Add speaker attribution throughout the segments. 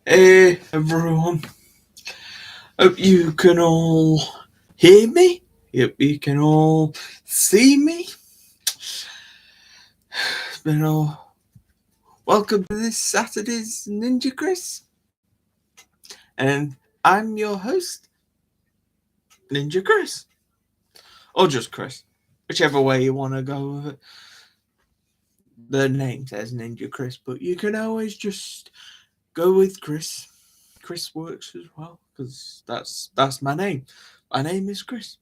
Speaker 1: Hey everyone, hope you can all hear me. Hope you can all see me. It's been a welcome to this Saturday's NinjaChris, and I'm your host, NinjaChris, or just Chris, whichever way you want to go with it. The name says NinjaChris, but you can always just go with Chris. Chris works as well because that's my name. My name is Chris.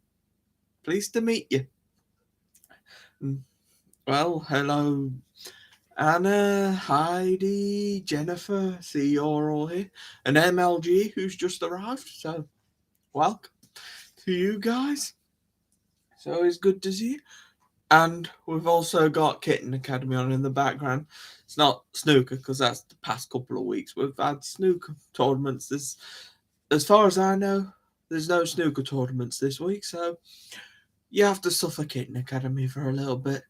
Speaker 1: Pleased to meet you. Well, hello, Anna, Heidi, Jennifer. See you're all here, and MLG who's just arrived. So, welcome to you guys. It's always good to see you. And we've also got Kitten Academy on in the background. It's not snooker because that's the past couple of weeks. We've had snooker tournaments. As far as I know, there's no snooker tournaments this week, so you have to suffer Kitten Academy for a little bit.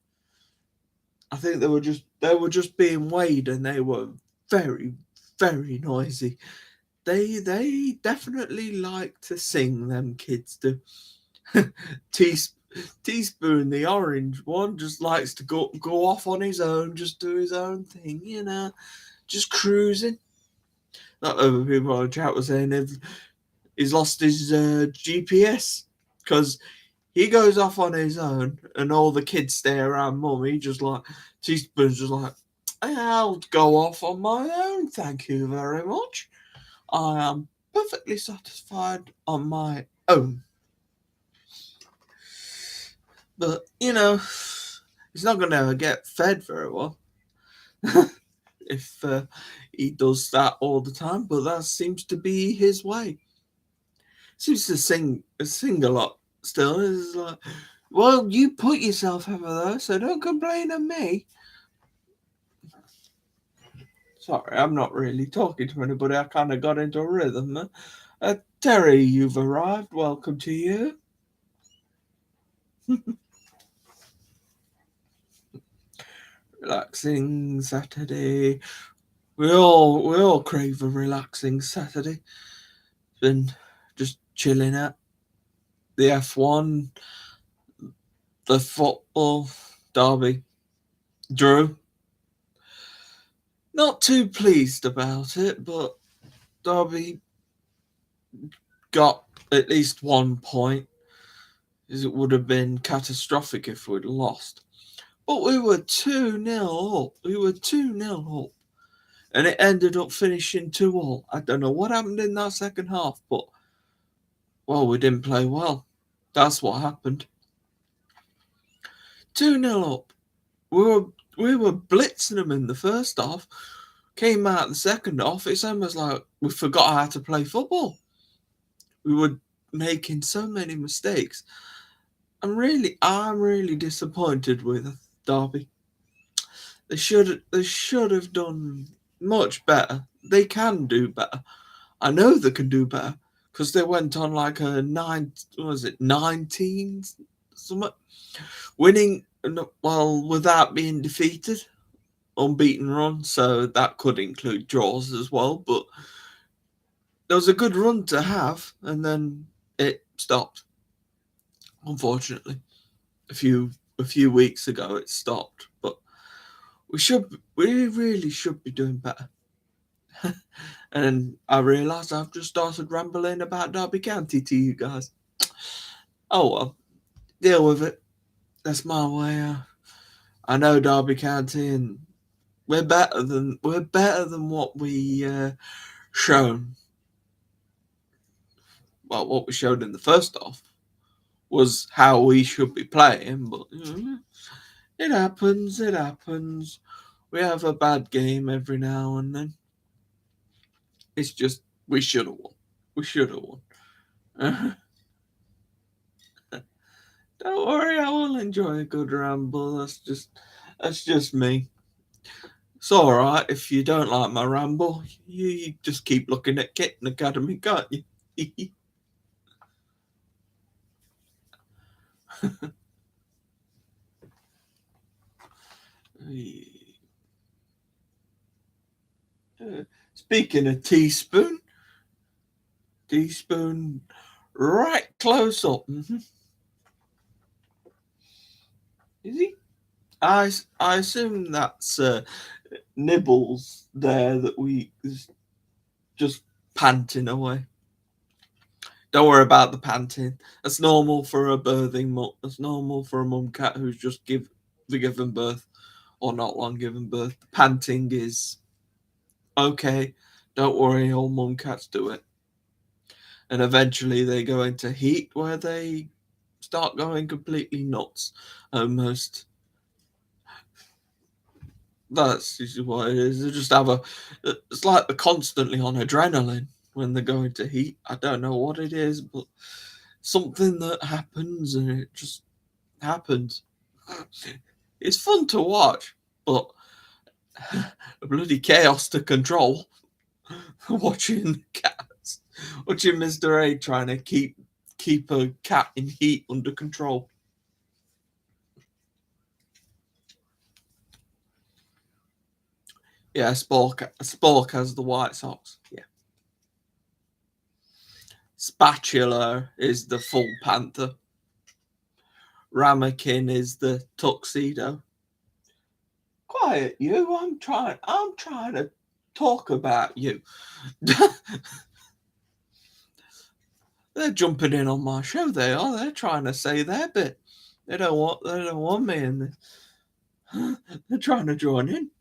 Speaker 1: I think they were just being weighed, and they were very, very noisy. They definitely like to sing. Them kids do. Teaspoon, the orange one, just likes to go off on his own, just do his own thing, just cruising. That other people on the chat were saying he's lost his GPS because he goes off on his own, and all the kids stay around mum. He just like Teaspoon's just like, I'll go off on my own. Thank you very much. I am perfectly satisfied on my own. But he's not going to get fed very well if he does that all the time. But that seems to be his way. Seems to sing a lot still. It's like, well, you put yourself over there, so don't complain on me. Sorry, I'm not really talking to anybody. I kind of got into a rhythm. Terry, you've arrived. Welcome to you. Relaxing Saturday. We all crave a relaxing Saturday. Been just chilling at the F1, the football derby. Drew. Not too pleased about it, but Derby got at least 1 point, as it would have been catastrophic if we'd lost. But we were 2-0 up. We were 2-0 up. And it ended up finishing 2-all. I don't know what happened in that second half, but, well, we didn't play well. That's what happened. 2-0 up. We were blitzing them in the first half. Came out the second half. It's almost like we forgot how to play football. We were making so many mistakes. I'm really disappointed with Derby. They should have done much better. They can do better. I know they can do better because they went on like a 19 something, winning without being defeated, unbeaten run. So that could include draws as well. But there was a good run to have, and then it stopped. Unfortunately, a few weeks ago it stopped, but we really should be doing better. And I realised I've just started rambling about Derby County to you guys. Oh well, deal with it. That's my way. I know Derby County, and we're better than what we shown. Well, what we showed in the first half was how we should be playing, but it happens. It happens. We have a bad game every now and then. It's just we should have won. We should have won. Don't worry, I will enjoy a good ramble. That's just me. It's all right if you don't like my ramble. You just keep looking at Kitten Academy, can't you? Speaking of teaspoon right close up. Is he? I assume that's Nibbles there that we just panting away. Don't worry about the panting. That's normal for a birthing mum. That's normal for a mum cat who's just given birth or not long given birth. The panting is okay. Don't worry, all mum cats do it. And eventually they go into heat where they start going completely nuts. Almost. That's usually what it is. They just have it's like they're constantly on adrenaline when they go into heat. I don't know what it is, but something that happens and it just happens. It's fun to watch, but a bloody chaos to control. Watching cats, watching Mr. A trying to keep a cat in heat under control. Yeah, Spork has the White Sox. Yeah. Spatula is the full panther. Ramekin is the tuxedo. Quiet, you. I'm trying to talk about you. They're jumping in on my show. They are. They're trying to say their bit. They don't want me in this. They're trying to join in.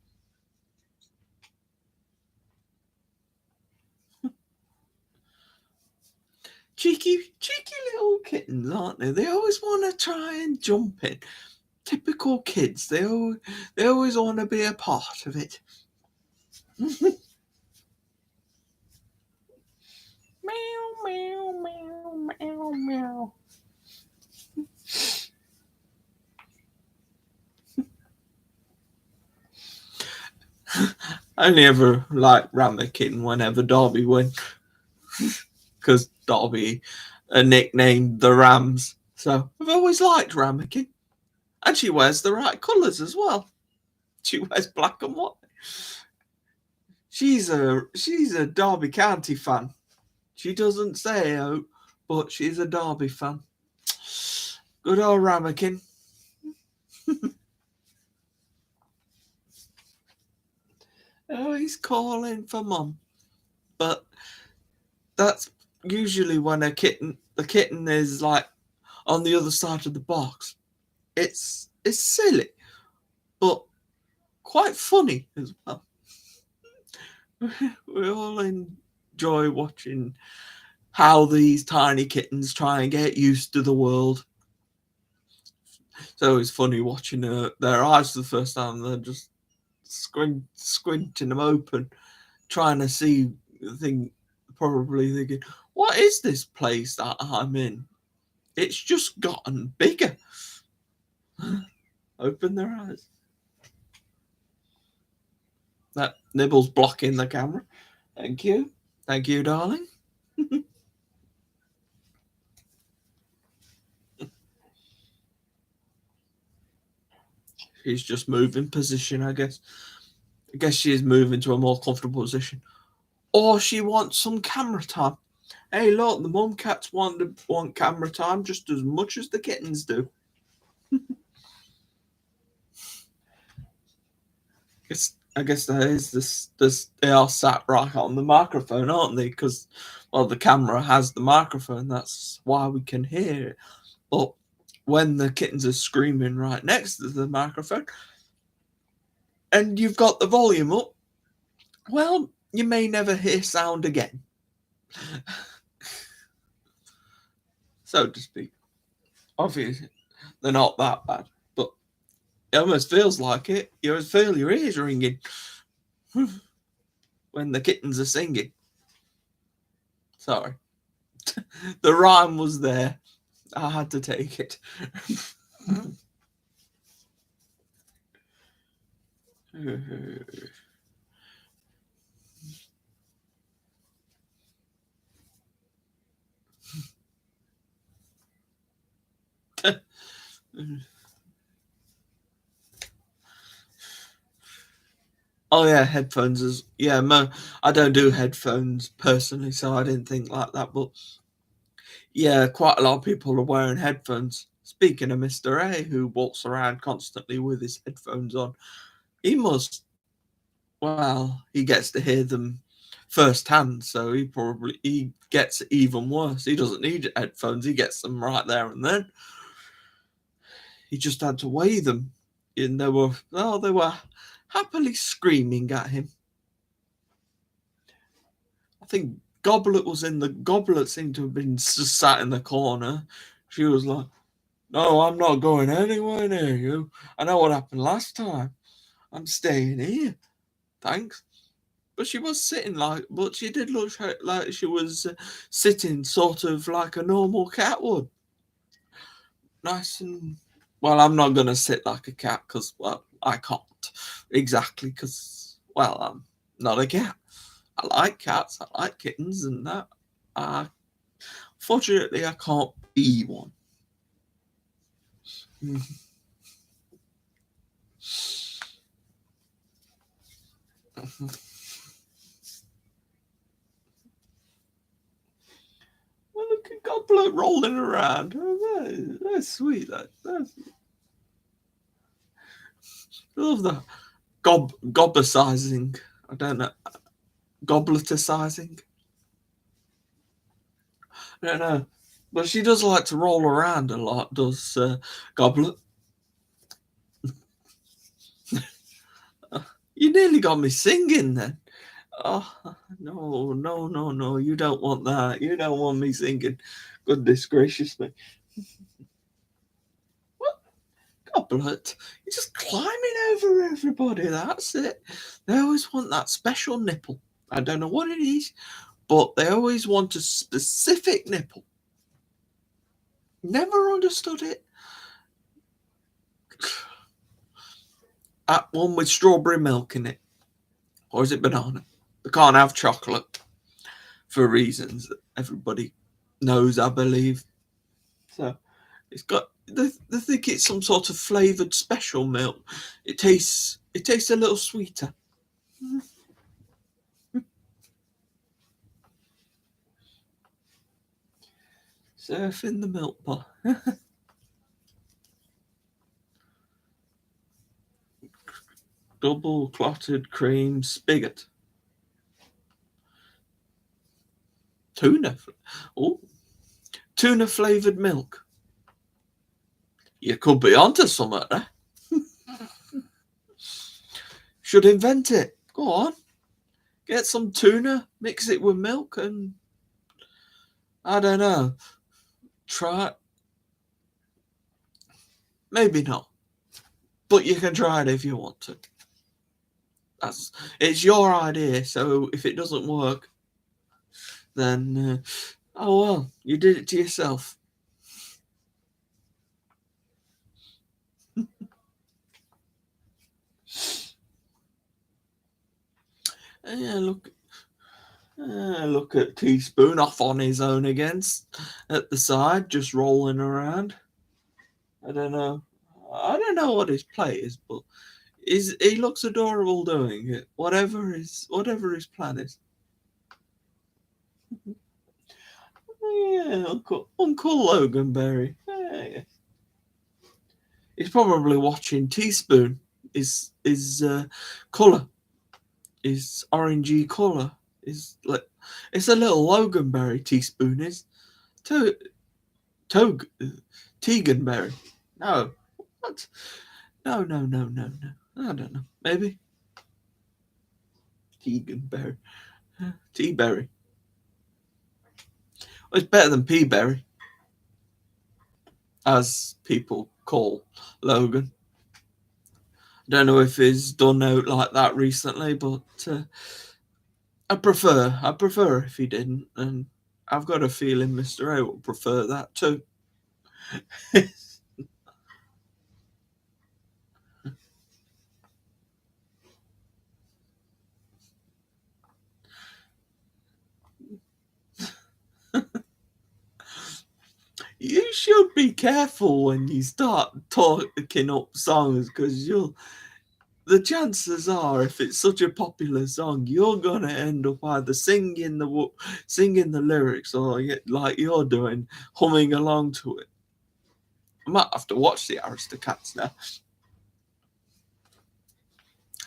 Speaker 1: Cheeky little kittens, aren't they? They always want to try and jump in. Typical kids. They always want to be a part of it. Meow, meow, meow, meow, meow. I only ever liked Ramekin whenever Derby win. Because Derby are nicknamed the Rams. So I've always liked Ramekin. And she wears the right colours as well. She wears black and white. She's a Derby County fan. She doesn't say out, but she's a Derby fan. Good old Ramekin. Oh, he's calling for mum. But that's usually when the kitten is like on the other side of the box. It's silly, but quite funny as well. We all enjoy watching how these tiny kittens try and get used to the world. It's always funny watching their eyes for the first time. They're just squinting them open, trying to see the thing, probably thinking, what is this place that I'm in? It's just gotten bigger. Open their eyes. That Nibble's blocking the camera. Thank you. Thank you, darling. She's just moving position, I guess. I guess she is moving to a more comfortable position. Or she wants some camera time. Hey, look, the mum cats want camera time just as much as the kittens do. I guess that is this. They are sat right on the microphone, aren't they? Because, well, the camera has the microphone. That's why we can hear it. But when the kittens are screaming right next to the microphone, and you've got the volume up, well, you may never hear sound again. So to speak. Obviously, they're not that bad, but it almost feels like it. You almost feel your ears ringing when the kittens are singing. Sorry. The rhyme was there. I had to take it. Oh yeah, headphones is I don't do headphones personally, so I didn't think like that. But yeah, quite a lot of people are wearing headphones. Speaking of Mr. A, who walks around constantly with his headphones on, he must. Well, he gets to hear them firsthand, so he gets even worse. He doesn't need headphones; he gets them right there and then. He just had to weigh them, and they were happily screaming at him. I think Goblet seemed to have been just sat in the corner. She was like, "No, I'm not going anywhere near you. I know what happened last time. I'm staying here. Thanks." But she was sitting but she did look like she was sitting sort of like a normal cat would. Nice and, well, I'm not going to sit like a cat because, well, I can't exactly because, well, I'm not a cat. I like cats, I like kittens and that. Fortunately, I can't be one. Well, look at Goblet rolling around. Oh, that's sweet. That's I love that. Goblicizing. I don't know. Gobleticizing. I don't know. But she does like to roll around a lot, does Goblet. You nearly got me singing then. Oh, no, no, no, no. You don't want that. You don't want me singing. Goodness gracious me. What? Goblet? You're just climbing over everybody. That's it. They always want that special nipple. I don't know what it is, but they always want a specific nipple. Never understood it. One with strawberry milk in it. Or is it banana? They can't have chocolate for reasons that everybody knows, I believe. So it's got. They think it's some sort of flavoured special milk. It tastes a little sweeter. Surfing the milk pot. Double clotted cream spigot. Tuna. Oh, tuna flavoured milk. You could be onto something there. Should invent it. Go on. Get some tuna, mix it with milk, and I don't know. Try it. Maybe not. But you can try it if you want to. It's your idea, so if it doesn't work, then oh well, you did it to yourself. Yeah, look at Teaspoon off on his own again, at the side, just rolling around. I don't know. I don't know what his play is, but he looks adorable doing it. Whatever his plan is. Yeah, Uncle Loganberry. Yeah. He's probably watching Teaspoon. His colour, his orangey colour is like, it's a little Loganberry. Teaspoon is to Tog Teganberry. No, what? No, no, no, no, no. I don't know. Maybe Teganberry, Teaberry. Well, it's better than Peaberry, as people call Logan. I don't know if he's done out like that recently, but I prefer if he didn't, and I've got a feeling Mr. A would prefer that too. You should be careful when you start talking up songs, because the chances are, if it's such a popular song, you're gonna end up either singing the lyrics, or like you're doing, humming along to it. I might have to watch the Aristocats now.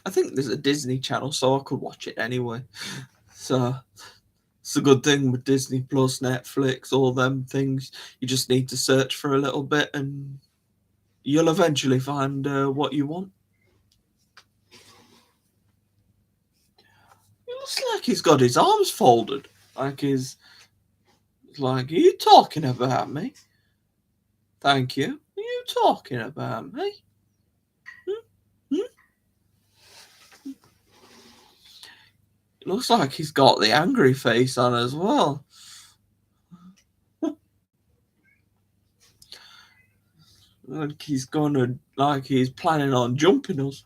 Speaker 1: I think there's a Disney Channel, so I could watch it anyway. So it's a good thing with Disney Plus, Netflix, all them things. You just need to search for a little bit, and you'll eventually find what you want. It looks like he's got his arms folded, like are you talking about me? Thank you. Are you talking about me? Hmm? It looks like he's got the angry face on as well. Like he's planning on jumping us.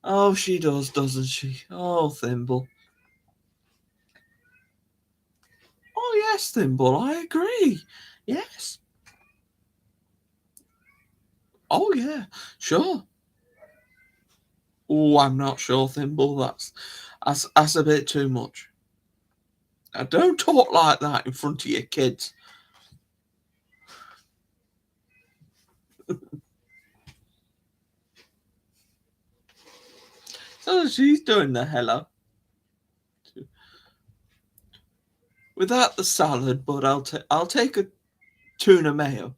Speaker 1: Oh, she does, doesn't she? Oh, Thimble. Oh, yes, Thimble, I agree. Yes. Oh, yeah, sure. Oh, I'm not sure, Thimble. That's a bit too much. Now, don't talk like that in front of your kids. So she's doing the hello. Without the salad, but I'll take a tuna mayo.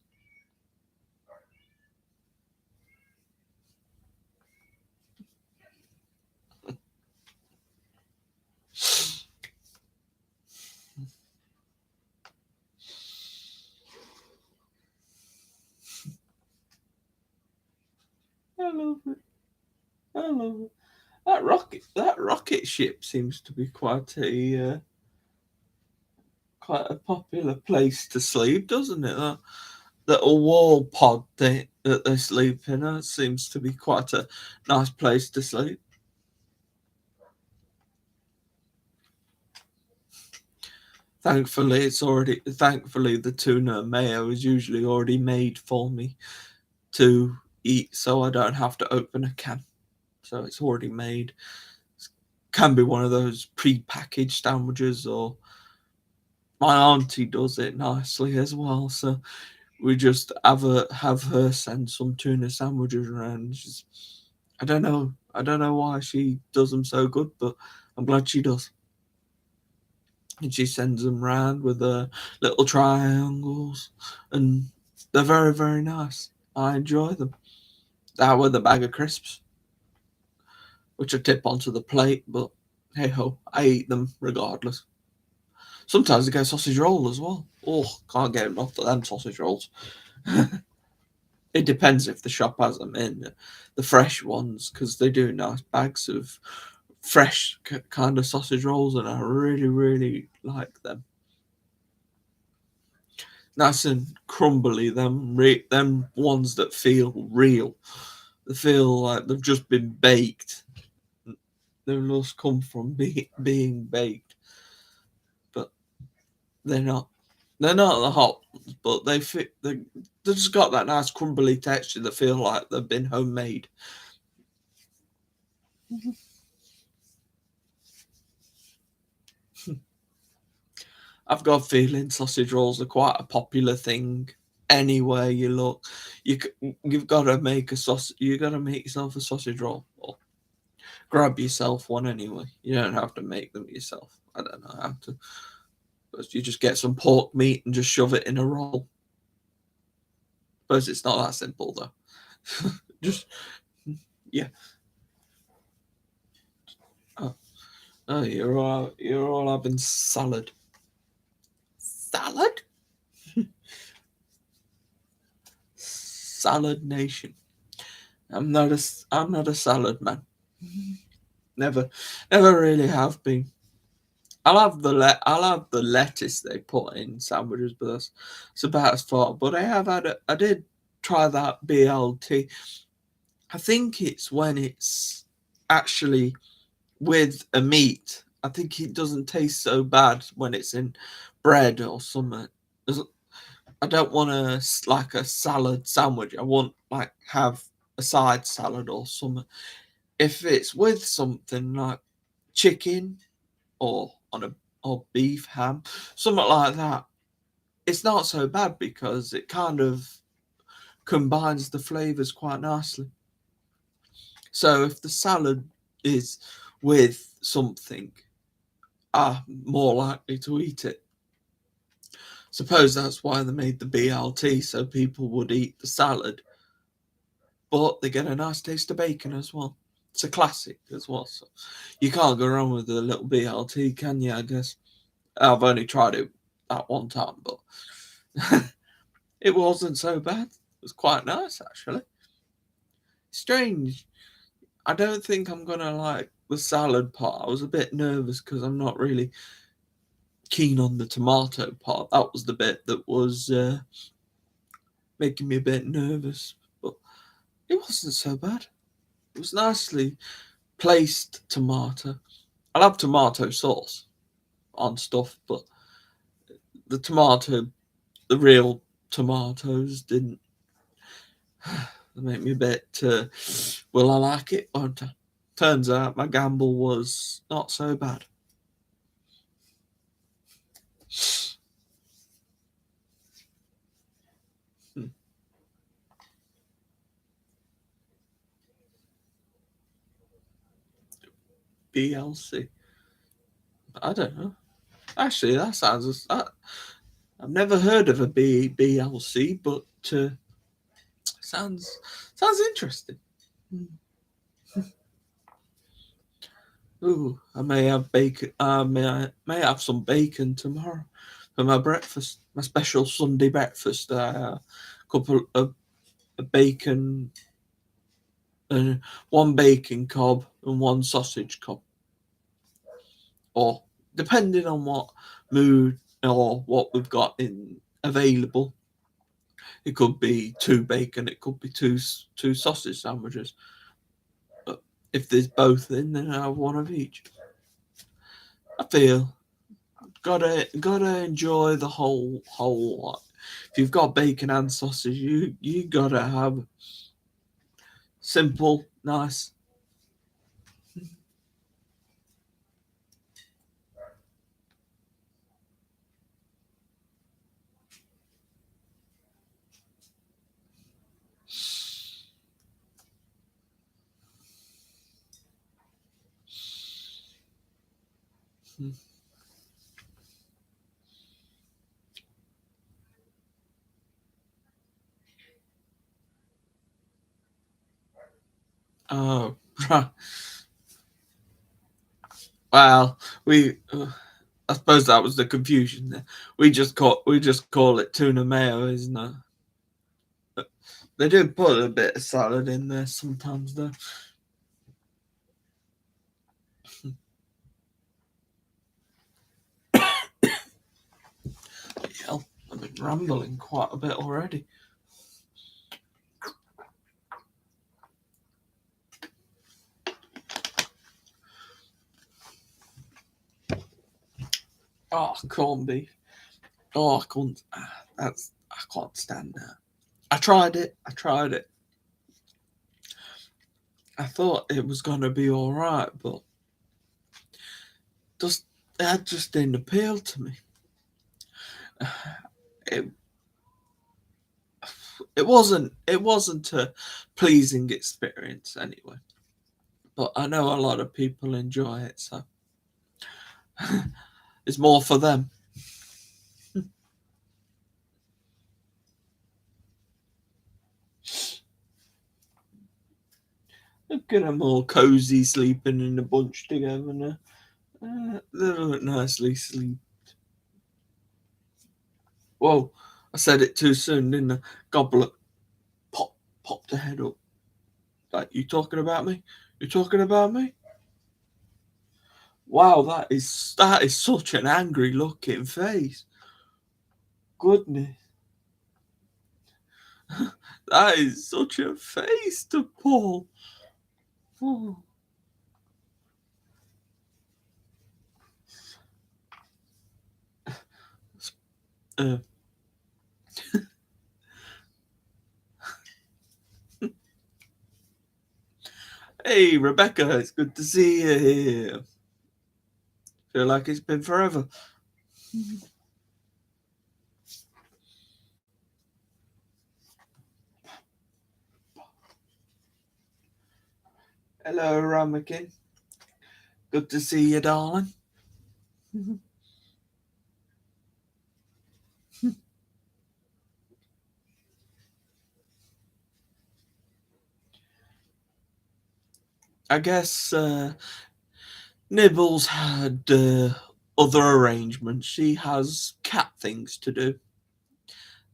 Speaker 1: I love it. I love it. That rocket ship seems to be quite a popular place to sleep, doesn't it? That little wall pod thing that they sleep in. It seems to be quite a nice place to sleep. Thankfully, the tuna mayo is usually already made for me to eat, so I don't have to open a can. So it's already made. It can be one of those pre-packaged sandwiches, or my auntie does it nicely as well. So we just have her send some tuna sandwiches around. I don't know why she does them so good, but I'm glad she does. And she sends them round with the little triangles, and they're very, very nice. I enjoy them. That with a bag of crisps, which I tip onto the plate, but hey ho, I eat them regardless. Sometimes I get a sausage roll as well. Oh, can't get enough of them sausage rolls. It depends if the shop has them in, the fresh ones, because they do nice bags of fresh kind of sausage rolls, and I really, really like them. Nice and crumbly, them ones that feel real. They feel like they've just been baked. They must come from being baked, but they're not. They're not the hot ones, but they fit. They've just got that nice crumbly texture that feel like they've been homemade. I've got a feeling sausage rolls are quite a popular thing. Anywhere you look, you've got to make a sausage. You got to make yourself a sausage roll, or grab yourself one anyway. You don't have to make them yourself. I don't know how to. But you just get some pork meat and just shove it in a roll. Suppose it's not that simple though. Just yeah. Oh, oh, you're all having salad. Salad? Salad nation. I'm not a salad man. Never really have been. I'll have the lettuce they put in sandwiches, but that's about as far. But I did try that BLT. I think it's when it's actually with a meat. I think it doesn't taste so bad when it's in bread or something. I don't want a salad sandwich. I want have a side salad or something. If it's with something like chicken or or beef, ham, something like that, it's not so bad because it kind of combines the flavors quite nicely. So if the salad is with something, I'm more likely to eat it. Suppose that's why they made the BLT, so people would eat the salad, but they get a nice taste of bacon as well. It's a classic as well, so you can't go wrong with a little BLT, can you? I guess I've only tried it that one time, but it wasn't so bad. It was quite nice actually. Strange. I don't think I'm gonna like the salad part. I was a bit nervous because I'm not really keen on the tomato part. That was the bit that was making me a bit nervous, but it wasn't so bad. It was nicely placed tomato. I love tomato sauce on stuff, but the tomato, the real tomatoes, didn't. They make me a bit. Will I like it? Won't I? Turns out my gamble was not so bad. BLC. I don't know. Actually, that sounds. I've never heard of a BLC, but sounds interesting. Ooh, I may have bacon. May have some bacon tomorrow for my breakfast. My special Sunday breakfast. A couple of bacon, one bacon cob and one sausage cob, or depending on what mood or what we've got in available. It could be two bacon. It could be two sausage sandwiches. But if there's both in, then I have one of each. I feel gotta enjoy the whole lot. If you've got bacon and sausage, you gotta have simple, nice. Oh, right. Well, I suppose that was the confusion there. We just call it tuna mayo, isn't it? They do put a bit of salad in there sometimes, though. Hell, I've been rambling quite a bit already. Oh, corned beef. Oh, I couldn't. I can't stand that. I tried it. I thought it was gonna be all right, but just that just didn't appeal to me. It it wasn't a pleasing experience anyway. But I know a lot of people enjoy it, so it's more for them. Look at them all cozy, sleeping in a bunch together now. They look nicely sleep. Whoa, I said it too soon, didn't I? Goblet popped the head up. Like, you talking about me? You talking about me? Wow, that is such an angry looking face. Goodness, that is such a face to pull. Oh. Uh, Hey, Rebecca, it's good to see you here. Feel like it's been forever. Hello, Ramekin. Good to see you, darling. I guess Nibbles had other arrangements. She has cat things to do.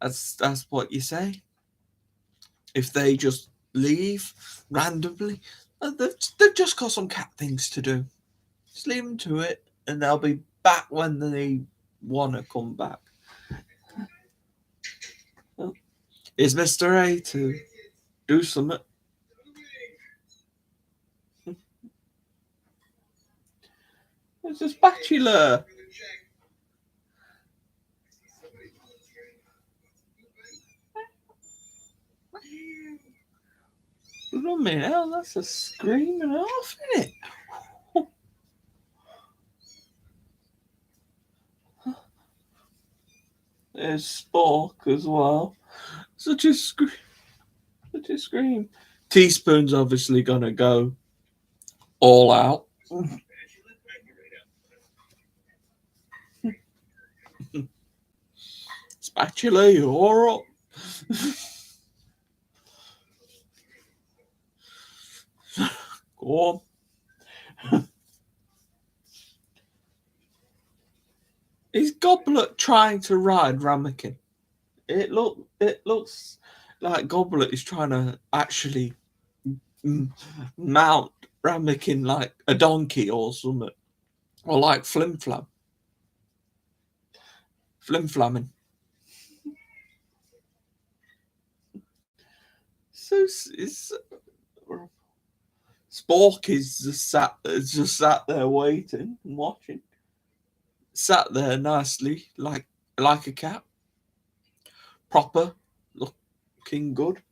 Speaker 1: That's what you say. If they just leave randomly, they've just got some cat things to do. Just leave them to it, and they'll be back when they want to come back. Well, is Mr. A to do something? It's a spatula. Blooming hell, that's a screaming off, isn't it? There's Spork as well. Such a scream. Such a scream. Teaspoon's obviously gonna go all out. Spatula, you're up. Go on. Is Goblet trying to ride Ramekin? It looks like Goblet is trying to actually mount Ramekin like a donkey or something. Or like Flim Flamming. So it's Spork is just sat there waiting and watching. Sat there nicely, like a cat. Proper, looking good.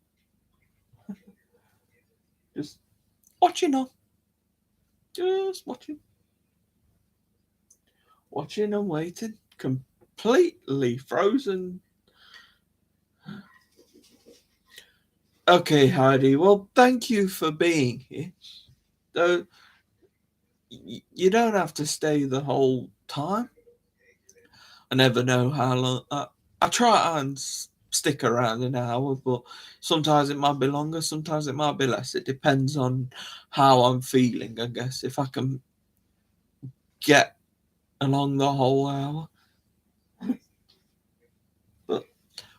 Speaker 1: Just watching on. Just watching. Watching and waiting. Completely frozen. Okay, Heidi. Well, thank you for being here. Though you don't have to stay the whole time. I never know how long. I try and stick around an hour, but sometimes it might be longer, sometimes it might be less. It depends on how I'm feeling, I guess. If I can get along the whole hour. But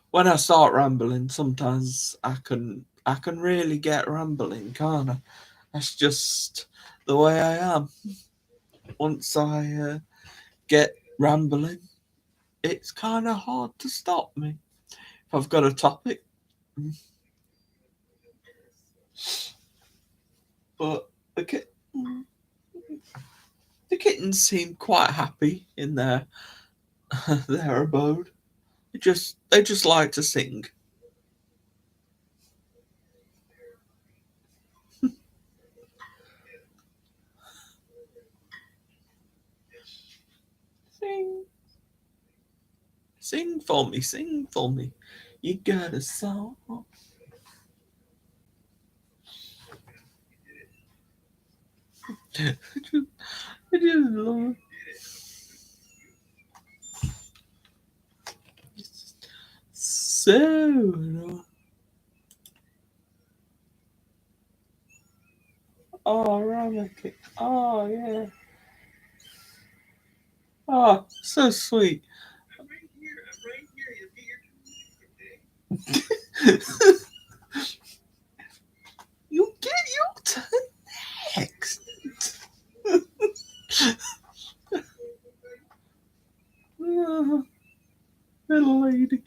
Speaker 1: when I start rambling, sometimes I can really get rambling, can't I? That's just the way I am. Once I get rambling, it's kind of hard to stop me. If I've got a topic. But the kittens seem quite happy in their their abode. They just like to sing. Sing, sing for me, sing for me. You got a song. I just love it. So, oh, Ramaki. Oh, yeah. Oh, so sweet. You get your turn next. Oh, little lady.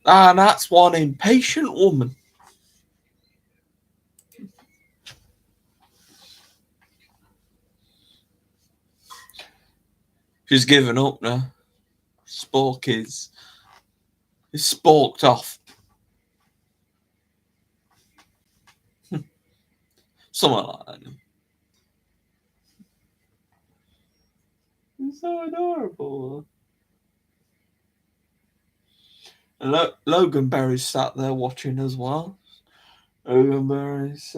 Speaker 1: Ah, that's one impatient woman. She's given up now. Spork is sporked off. Something like that. It's so adorable. And Logan Berry's sat there watching as well. Logan Berry's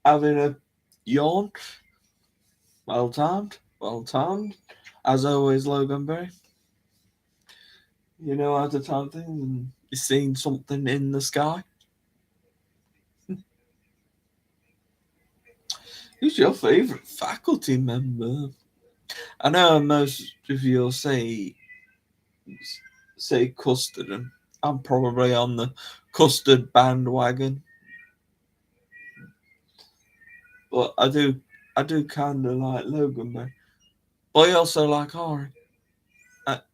Speaker 1: having a yawn. Well timed. Well timed. As always, Logan Berry. You know how to time things, and you're seeing something in the sky. Who's your favourite faculty member? I know most of you will say Custard, and I'm probably on the Custard bandwagon. But I do kind of like Logan, man. But I also like Ari. But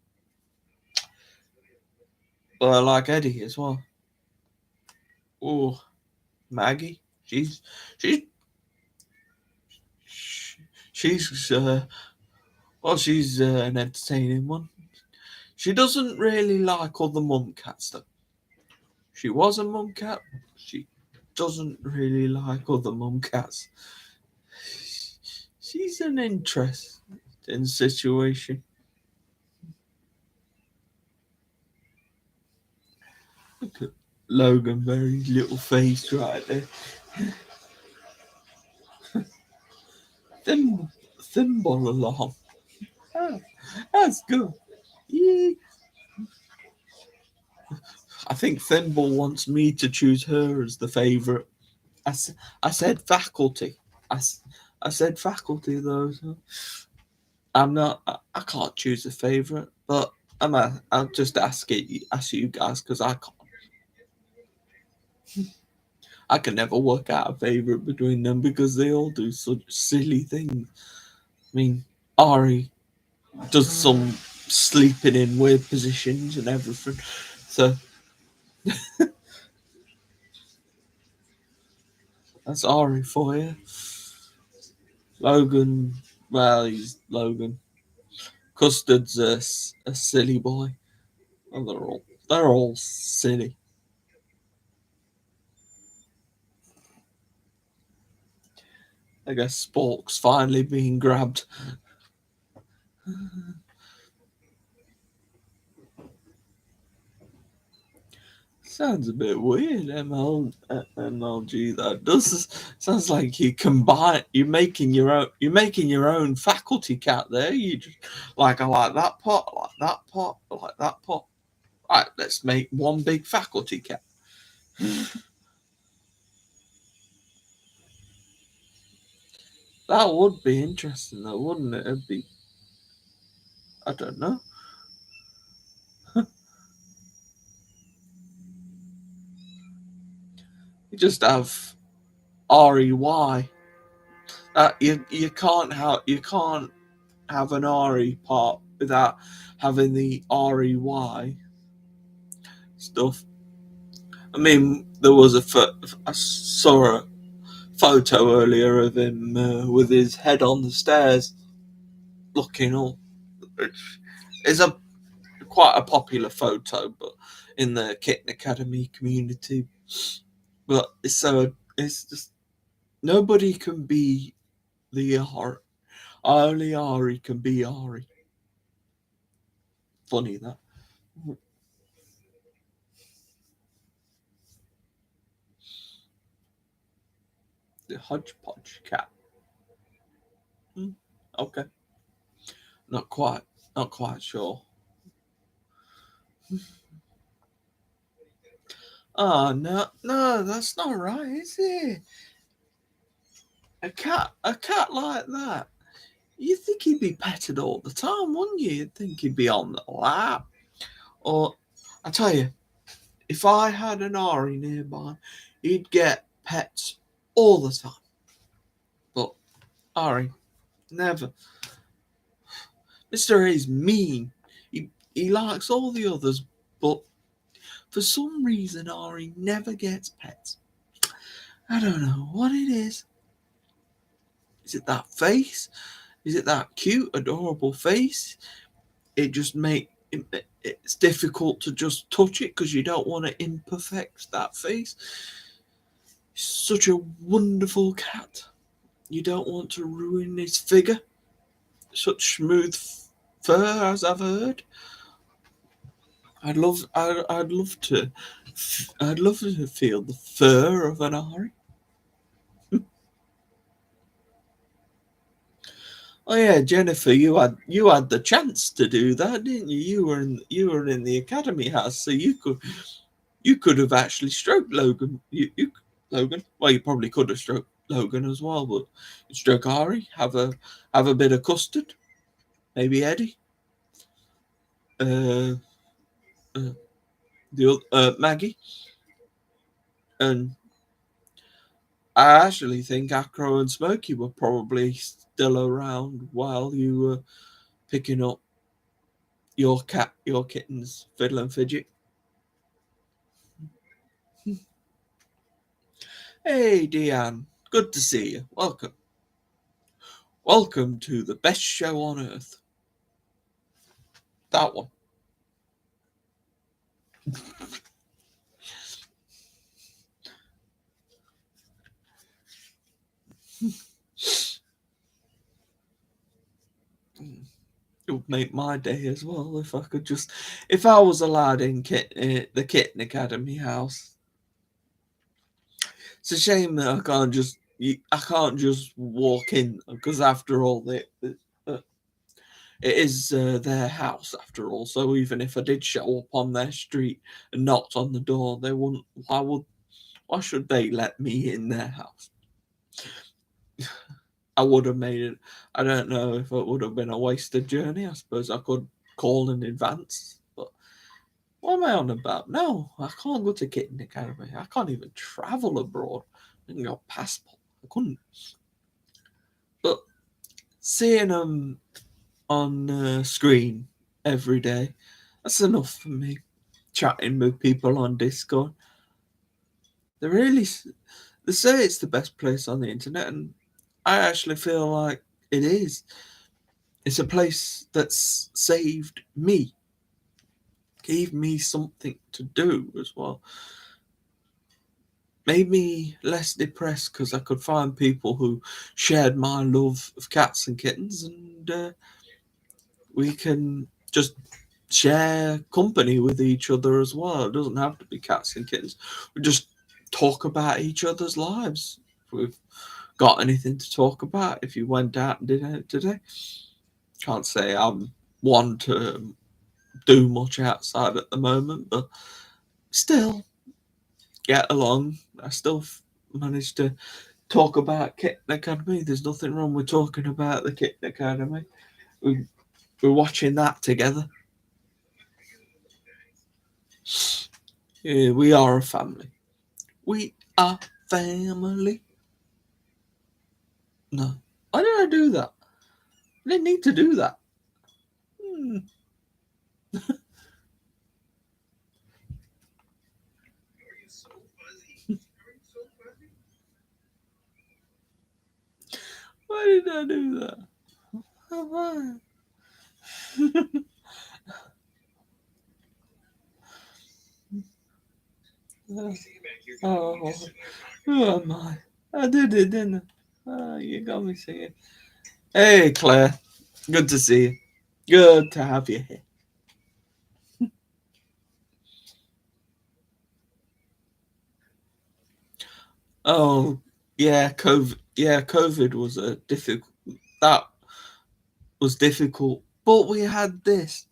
Speaker 1: I like Eddie as well. Oh, Maggie, she's she's she's she's an entertaining one. She doesn't really like other mum cats though. She was a mum cat. She doesn't really like other mum cats. She's an interesting situation. Look at Logan Berry's little face right there. Thimble along. Oh, that's good. Yeah. I think Thimble wants me to choose her as the favourite. I said faculty. I said faculty though. So I'm not. I can't choose a favourite, but I'll just ask you guys because I can't. I can never work out a favourite between them because they all do such silly things. I mean, Ari does some sleeping in weird positions and everything. So that's Ari for you. Logan, well, he's Logan. Custard's a silly boy. Well, they're all silly. I guess Spork's finally being grabbed. Sounds a bit weird, MLG. That does sounds like you're making your own faculty cat there. You just like I like that pot, I like that pot, I like that pot. Right, let's make one big faculty cat. That would be interesting, though, wouldn't it? It'd be, I don't know. You just have REY. You can't have an RE part without having the REY stuff. I mean, there was I saw a photo earlier of him with his head on the stairs, looking up. It's a quite a popular photo, but in the Kitten Academy community. But it's just nobody can be the Ari. Only Ari can be Ari. Funny that. The hodgepodge cat. Okay. Not quite. Not quite sure. Oh no, that's not right, is it? A cat like that. You'd think he'd be petted all the time, wouldn't you? You'd think he'd be on the lap. Or I tell you, if I had an Ari nearby, he'd get pets all the time. But Ari, never. Mr. A's mean. He likes all the others, but for some reason Ari never gets pets. I don't know what it is. Is it that face? Is it that cute, adorable face? It just it's difficult to just touch it because you don't want to imperfect that face. He's such a wonderful cat. You don't want to ruin his figure. Such smooth fur, as I've heard. I'd love to, I'd love to feel the fur of an Ari. Oh yeah, Jennifer, you had the chance to do that, didn't you? You were in the academy house, so you could have actually stroked Logan. Logan. Well, you probably could have stroked Logan as well, but stroke Ari. Have a bit of custard, maybe Eddie. Uh, Maggie, and I actually think Acro and Smokey were probably still around while you were picking up your kittens, Fiddle and Fidget. Hey, Deanne, good to see you. Welcome. Welcome to the best show on earth. That one. It would make my day as well if I was allowed in the Kitten Academy house. It's a shame that I can't just walk in, because after all, it is their house after all. So even if I did show up on their street and knocked on the door, they wouldn't. Why should they let me in their house? I would have made it. I don't know if it would have been a wasted journey. I suppose I could call in advance. But what am I on about? No, I can't go to Kitten Academy. I can't even travel abroad. I didn't got a passport. I couldn't. But seeing them on screen every day, that's enough for me. Chatting with people on Discord. They say it's the best place on the internet, and I actually feel like it is. It's a place that's saved me, gave me something to do as well. Made me less depressed because I could find people who shared my love of cats and kittens, and we can just share company with each other as well. It doesn't have to be cats and kittens. We just talk about each other's lives. If we've got anything to talk about. If you went out and did it today, can't say I'm one to do much outside at the moment, but still get along. I still manage to talk about Kitten Academy. There's nothing wrong with talking about the Kitten Academy. We're watching that together. Yeah, we are a family. We are family. No. Why did I do that? I didn't need to do that. Why did I do that? Why? Oh, who am I? I did it, didn't I? Oh, you got me singing. Hey, Claire. Good to see you. Good to have you here. Oh, yeah, COVID. Yeah, COVID was a difficult. That was difficult, but we had this.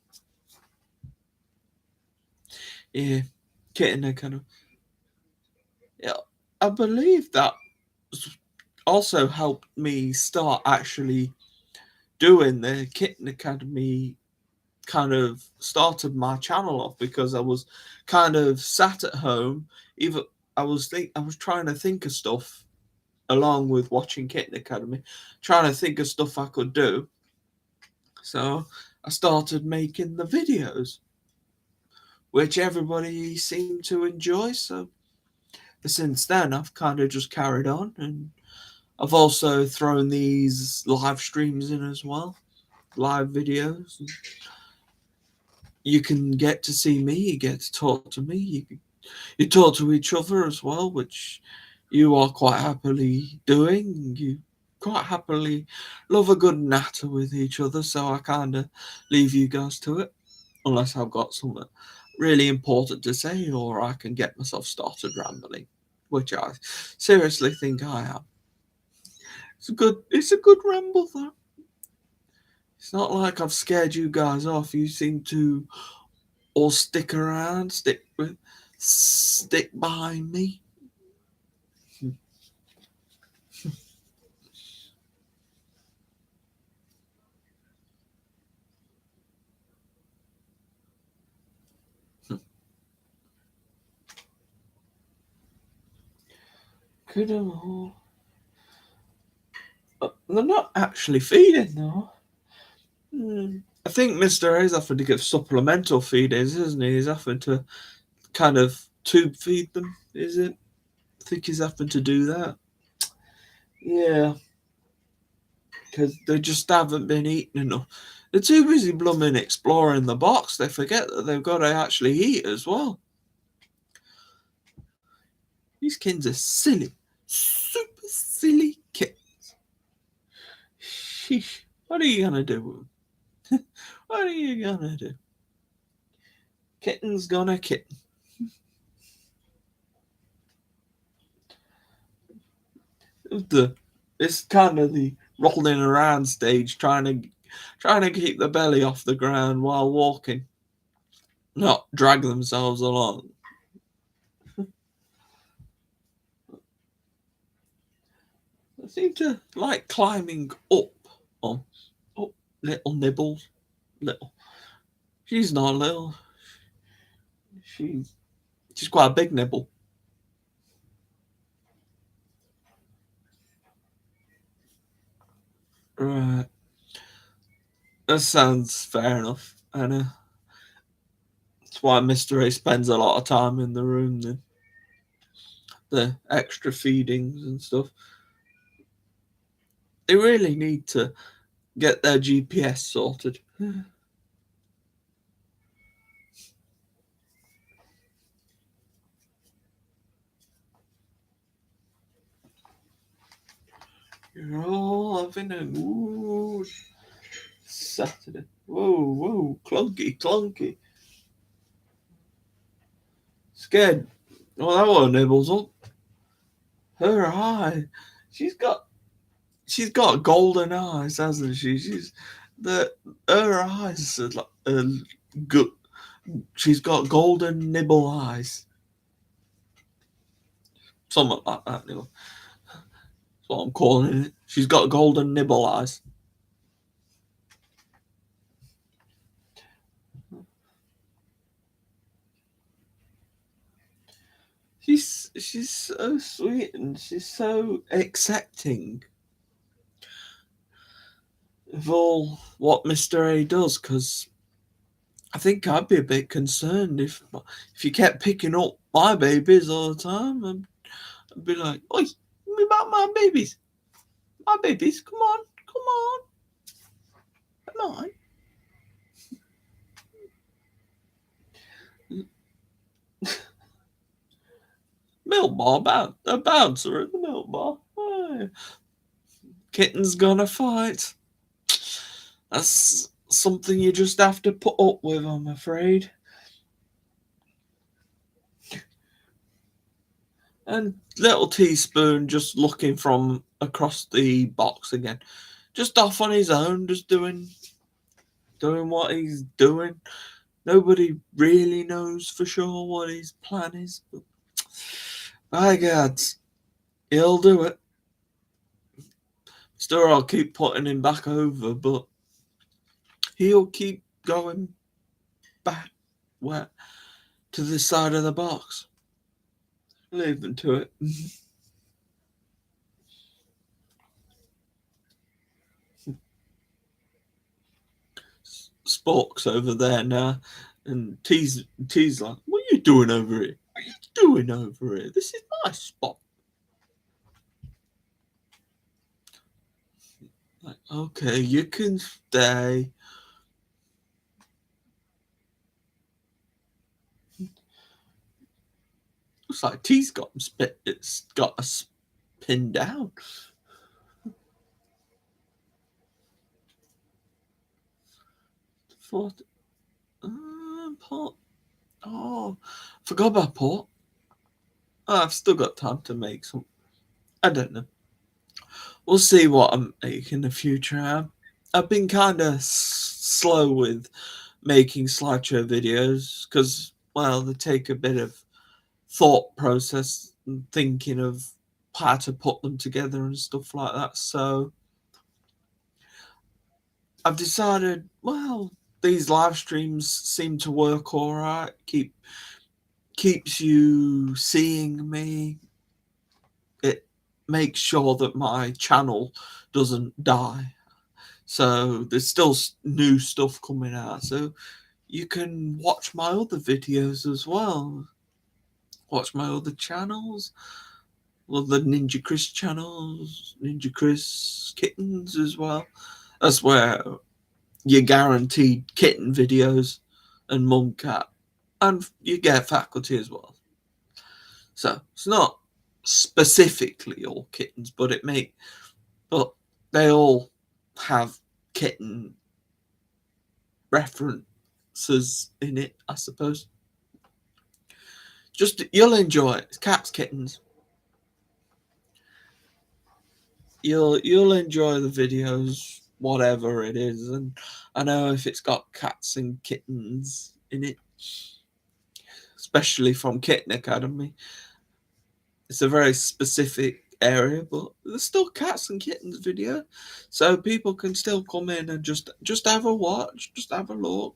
Speaker 1: Yeah, Kitten kind of. Yeah, I believe that also helped me start actually doing the Kitten Academy. Kind of started my channel off because I was kind of sat at home. Either I was trying to think of stuff along with watching Kitten Academy, trying to think of stuff I could do. So I started making the videos, which everybody seemed to enjoy. So since then, I've kind of just carried on, and I've also thrown these live streams in as well, live videos. You can get to see me, you get to talk to me, you talk to each other as well, which you are quite happily doing. You quite happily love a good natter with each other, so I kind of leave you guys to it, unless I've got something really important to say, or I can get myself started rambling, which I seriously think I am. It's a good ramble though. It's not like I've scared you guys off. You seem to all stick around, stick behind me. Could have. They're not actually feeding though. I think Mr. A's having to give supplemental feedings, isn't he? He's having to kind of tube feed them, is it? I think he's having to do that. Yeah, because they just haven't been eating enough. They're too busy blooming exploring the box. They forget that they've got to actually eat as well. These kids are silly, super silly kids. Sheesh. What are you gonna do? What are you gonna do? Kitten's gonna kitten. It's kind of the rolling around stage, trying to keep the belly off the ground while walking, not drag themselves along. They seem to like climbing up on little nibbles. Little. She's not little. She's quite a big nibble. Right. That sounds fair enough. And that's why Mr. A spends a lot of time in the room then. The extra feedings and stuff. They really need to get their GPS sorted. You're all having a good Saturday. Whoa, clunky. Scared. Well, that one nibbles up. Her eye. She's got golden eyes, hasn't she? Her eyes are like good. She's got golden nibble eyes. Something like that, anyway. That's what I'm calling it. She's got golden nibble eyes. She's so sweet and she's so accepting of all what Mr. A does, because I think I'd be a bit concerned if you kept picking up my babies all the time. I'd be like, "Oi, me about my babies, come on, come on." Milk bar, a bouncer at the milk bar. Oh. Kitten's gonna fight. That's something you just have to put up with, I'm afraid. And little teaspoon just looking from across the box again, just off on his own, just doing what he's doing. Nobody really knows for sure what his plan is, but by God, he'll do it. Still, I'll keep putting him back over, but he'll keep going back where to the side of the box. Leave him to it. Spork's over there now, and T's like, "What are you doing over here? What are you doing over here? This is my spot." Like, okay, you can stay. Looks like T's got him spit. It's got us pinned down. Port. Oh, forgot about port. Oh, I've still got time to make some. I don't know. We'll see what I make in the future. I've been kind of slow with making slideshow videos because, well, they take a bit of thought process and thinking of how to put them together and stuff like that. So I've decided, well, these live streams seem to work all right. Keeps you seeing me. It makes sure that my channel doesn't die. So there's still new stuff coming out. So you can watch my other videos as well. Watch my other channels. Well, the NinjaChris channels, NinjaChris Kittens as well. That's where you're guaranteed kitten videos and mum cat. And you get faculty as well. So it's not specifically all kittens, but they all have kitten references in it, I suppose. Just you'll enjoy it. It's cats, kittens. You'll enjoy the videos, whatever it is, and I know if it's got cats and kittens in it, especially from Kitten Academy. It's a very specific area, but there's still cats and kittens video, so people can still come in and just have a watch, just have a look,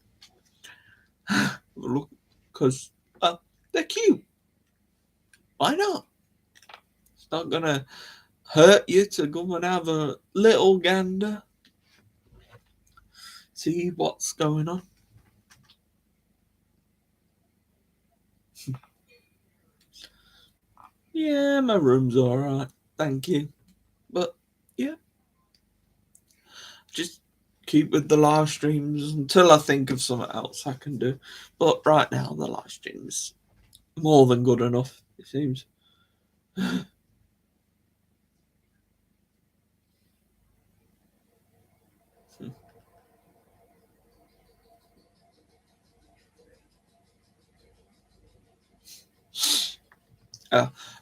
Speaker 1: because they're cute. Why not? It's not gonna hurt you to go and have a little gander, see what's going on. Yeah, my room's alright, thank you. But yeah, just keep with the live streams until I think of something else I can do. But right now, the live stream's more than good enough, it seems.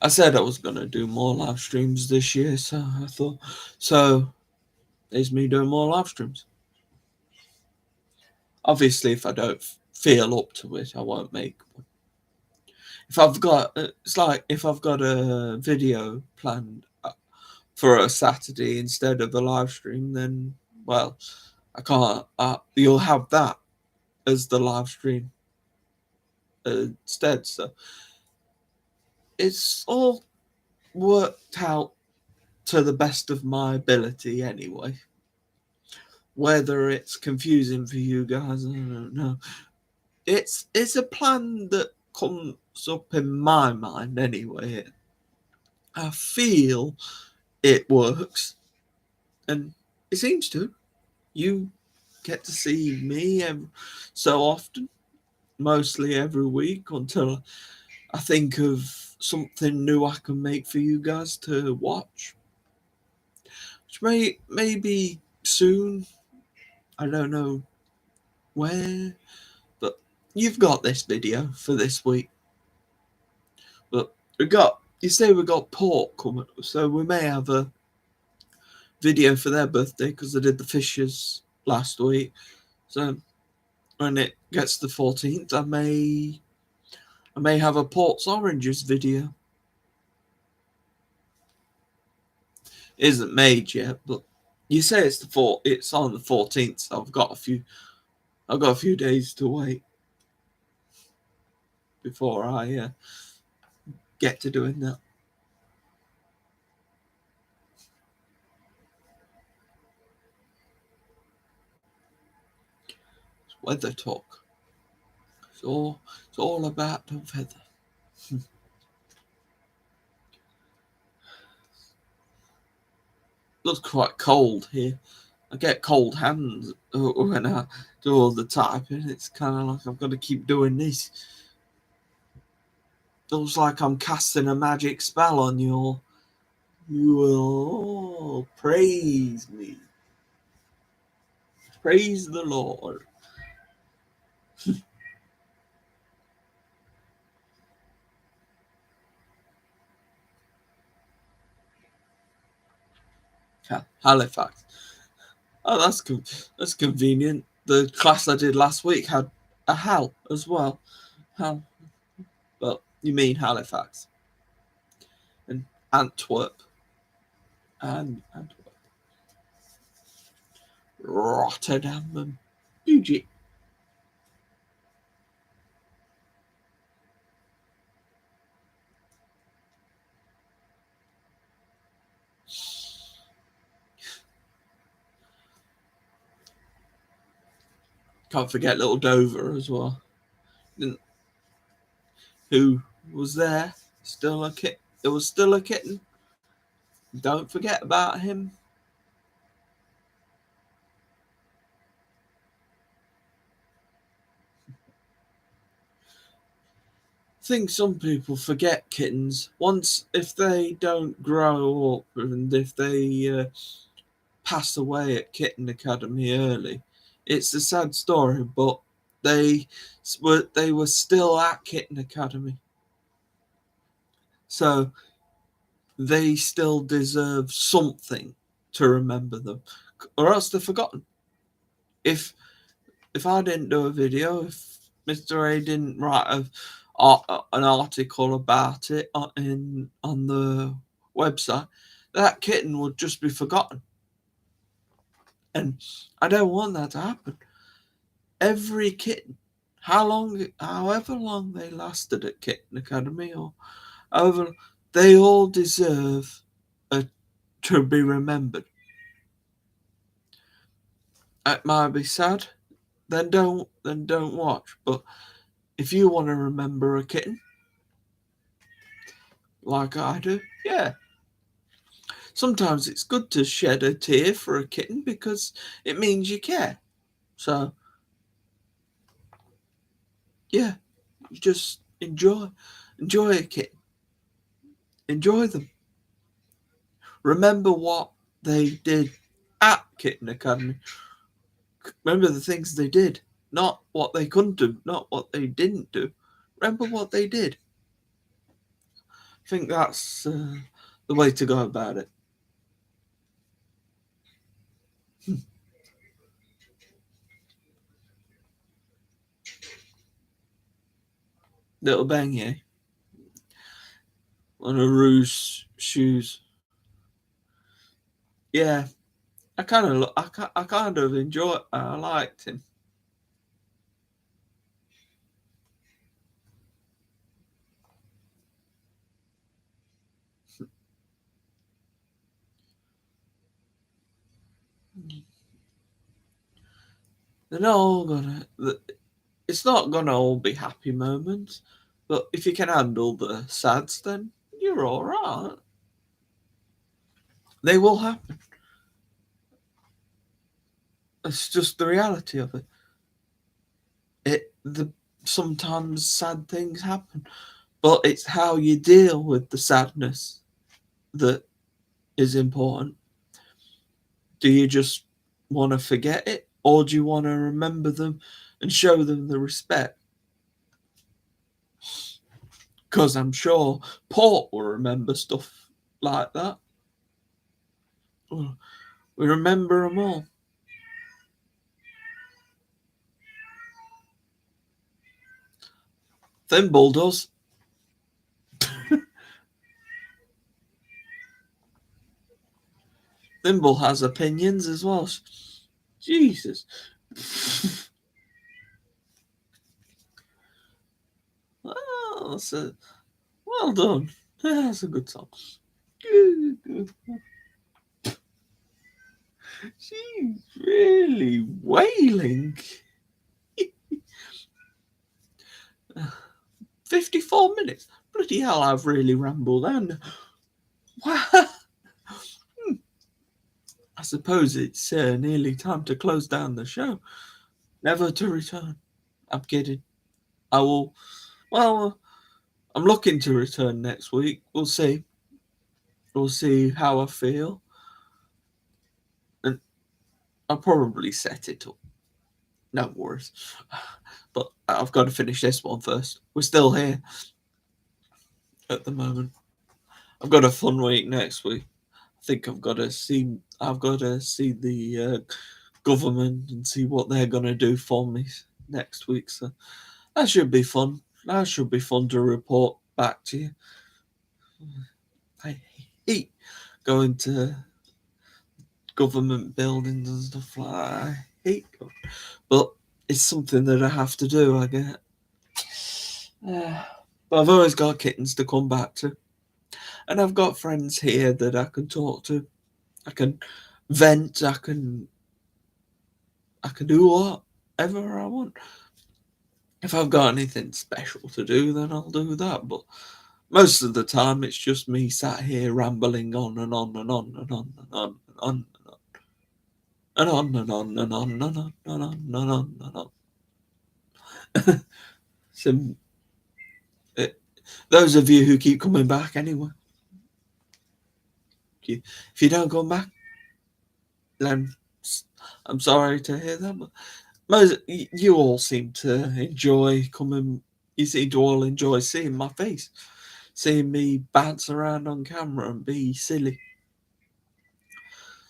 Speaker 1: I said I was going to do more live streams this year, so I thought, so there's me doing more live streams. Obviously, if I don't feel up to it, I won't make one. It's like if I've got a video planned for a Saturday instead of a live stream, then, well, I can't. You'll have that as the live stream instead. So it's all worked out to the best of my ability anyway. Whether it's confusing for you guys, I don't know. It's a plan that comes up in my mind anyway. I feel it works, and it seems to. You get to see me so often, mostly every week, until I think of something new I can make for you guys to watch, which may be soon. I don't know where, but you've got this video for this week. But we got pork coming, so we may have a video for their birthday because I did the fishes last week. So when it gets to the 14th, I may have a Port's Oranges video. It isn't made yet, but you say it's on the 14th, so I've got a few days to wait before I get to doing that. It's weather talk. It's all about the weather. Looks quite cold here. I get cold hands when I do all the typing. It's kind of like I've got to keep doing this. Looks like I'm casting a magic spell on you all. You will all praise me. Praise the Lord. Halifax. Oh, that's convenient. The class I did last week had a Hal as well. Hal. Well, you mean Halifax. And Antwerp. And Antwerp. Rotterdam and Fuji. Can't forget little Dover as well. Who was there? Still a kit. It was still a kitten. Don't forget about him. I think some people forget kittens once if they don't grow up and if they pass away at Kitten Academy early. It's a sad story, but they were still at Kitten Academy, so they still deserve something to remember them, or else they're forgotten. If I didn't do a video, if Mr. A didn't write an article about it on the website, that kitten would just be forgotten. And I don't want that to happen. Every kitten, however long they lasted at Kitten Academy, or however, they all deserve to be remembered. It might be sad, then don't watch. But if you want to remember a kitten, like I do, yeah. Sometimes it's good to shed a tear for a kitten because it means you care. So, yeah, just enjoy a kitten. Enjoy them. Remember what they did at Kitten Academy. Remember the things they did, not what they couldn't do, not what they didn't do. Remember what they did. I think that's the way to go about it. Little Beignet on a Rouge shoes. Yeah, I kind of enjoy it. I liked him. They're not all gonna. It's not gonna all be happy moments, but if you can handle the sads, then you're all right. They will happen. It's just the reality of it. Sometimes sad things happen, but it's how you deal with the sadness that is important. Do you just want to forget it, or do you want to remember them and show them the respect? Because I'm sure Port will remember stuff like that. We remember them all. Thimble does. Thimble has opinions as well. Jesus. Oh, well done. That's a good song. She's really wailing. 54 minutes. Bloody hell, I've really rambled and I suppose it's nearly time to close down the show. Never to return. I'm kidding. I will. Well, I'm looking to return next week. We'll see. We'll see how I feel. And I'll probably set it up. No worries. But I've got to finish this one first. We're still here at the moment. I've got a fun week next week. I think I've got to see. I've got to see the government and see what they're gonna do for me next week. So that should be fun. That should be fun to report back to you. I hate going to government buildings and stuff like that. I hate it. But it's something that I have to do, I get. But I've always got kittens to come back to. And I've got friends here that I can talk to. I can vent, I can do whatever I want. If I've got anything special to do, then I'll do that. But most of the time, it's just me sat here rambling on and on and on and on and on and on and on and on and on and on and on and on and on and on. So, those of you who keep coming back anyway, if you don't come back, then I'm sorry to hear that. But you all seem to enjoy coming. You seem to all enjoy seeing my face, seeing me bounce around on camera and be silly.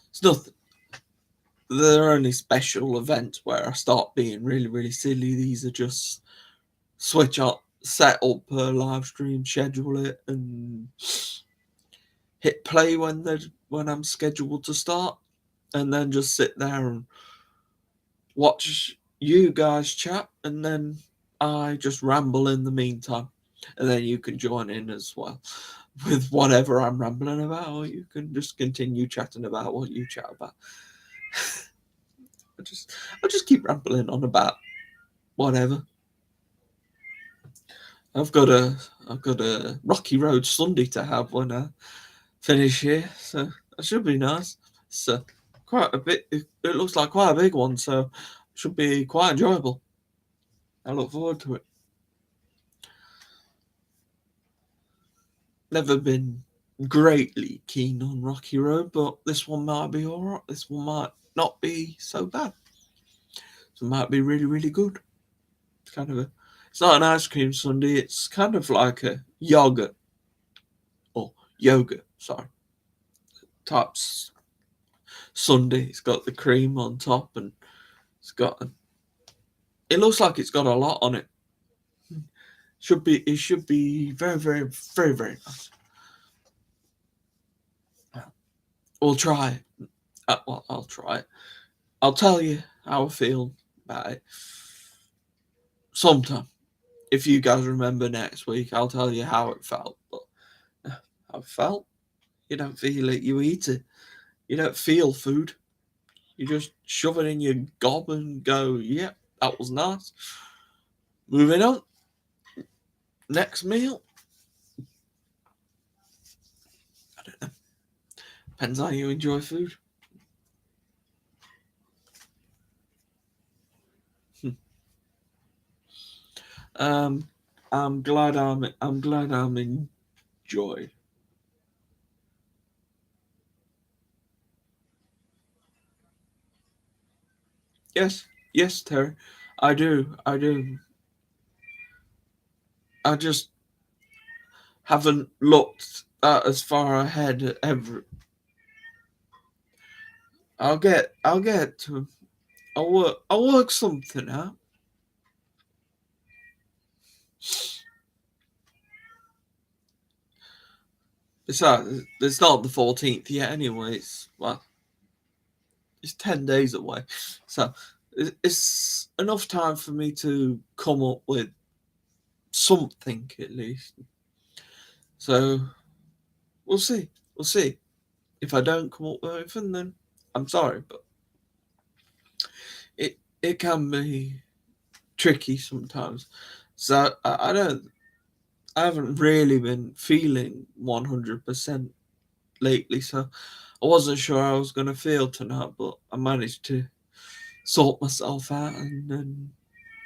Speaker 1: It's nothing. There are only special events where I start being really, really silly. These are just switch up, set up a live stream, schedule it, and hit play when I'm scheduled to start, and then just sit there and watch you guys chat, and then I just ramble in the meantime, and then you can join in as well with whatever I'm rambling about, or you can just continue chatting about what you chat about. I'll just keep rambling on about whatever. I've got a Rocky Road Sunday to have when I finish here, so that should be nice. So quite a bit. It looks like quite a big one, so it should be quite enjoyable. I look forward to it. Never been greatly keen on Rocky Road, but this one might be alright. This one might not be so bad. So it might be really, really good. It's kind of it's not an ice cream sundae, it's kind of like a yogurt types sundae. It's got the cream on top, and it looks like it's got a lot on it. It should be very, very, very, very nice. We'll try it. I'll try it. I'll tell you how I feel about it sometime. If you guys remember next week, I'll tell you how it felt. But how it felt, you don't feel it, you eat it. You don't feel food. You just shove it in your gob and go, yep, that was nice. Moving on. Next meal. I don't know. Depends how you enjoy food. I'm glad I'm enjoyed. Yes, Terry. I do. I just haven't looked as far ahead ever. I'll get to. I'll work something out. Besides, it's not the 14th yet. Anyways, well, it's 10 days away, so it's enough time for me to come up with something at least. So we'll see. We'll see. If I don't come up with anything, then I'm sorry, but it can be tricky sometimes. So I haven't really been feeling 100% lately, so I wasn't sure how I was going to feel tonight, but I managed to sort myself out, and then,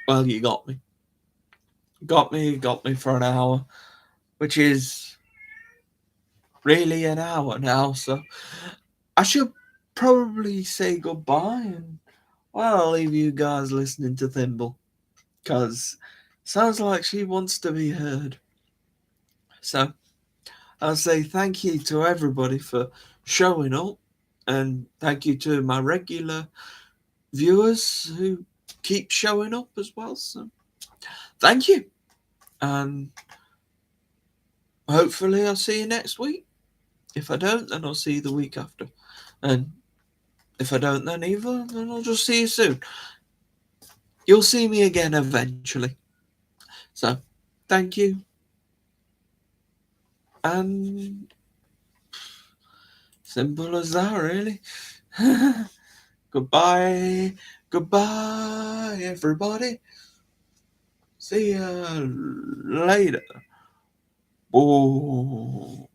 Speaker 1: well, you got me. Got me for an hour. which is really an hour now, so I should probably say goodbye, and well, I'll leave you guys listening to Thimble, because sounds like she wants to be heard. So I'll say thank you to everybody for showing up, and thank you to my regular viewers who keep showing up as well. So thank you, and hopefully I'll see you next week. If I don't, then I'll see you the week after, and if I don't then either, then I'll just see you soon. You'll see me again eventually. So thank you, and simple as that, really. Goodbye, goodbye, everybody. See ya later. Oh.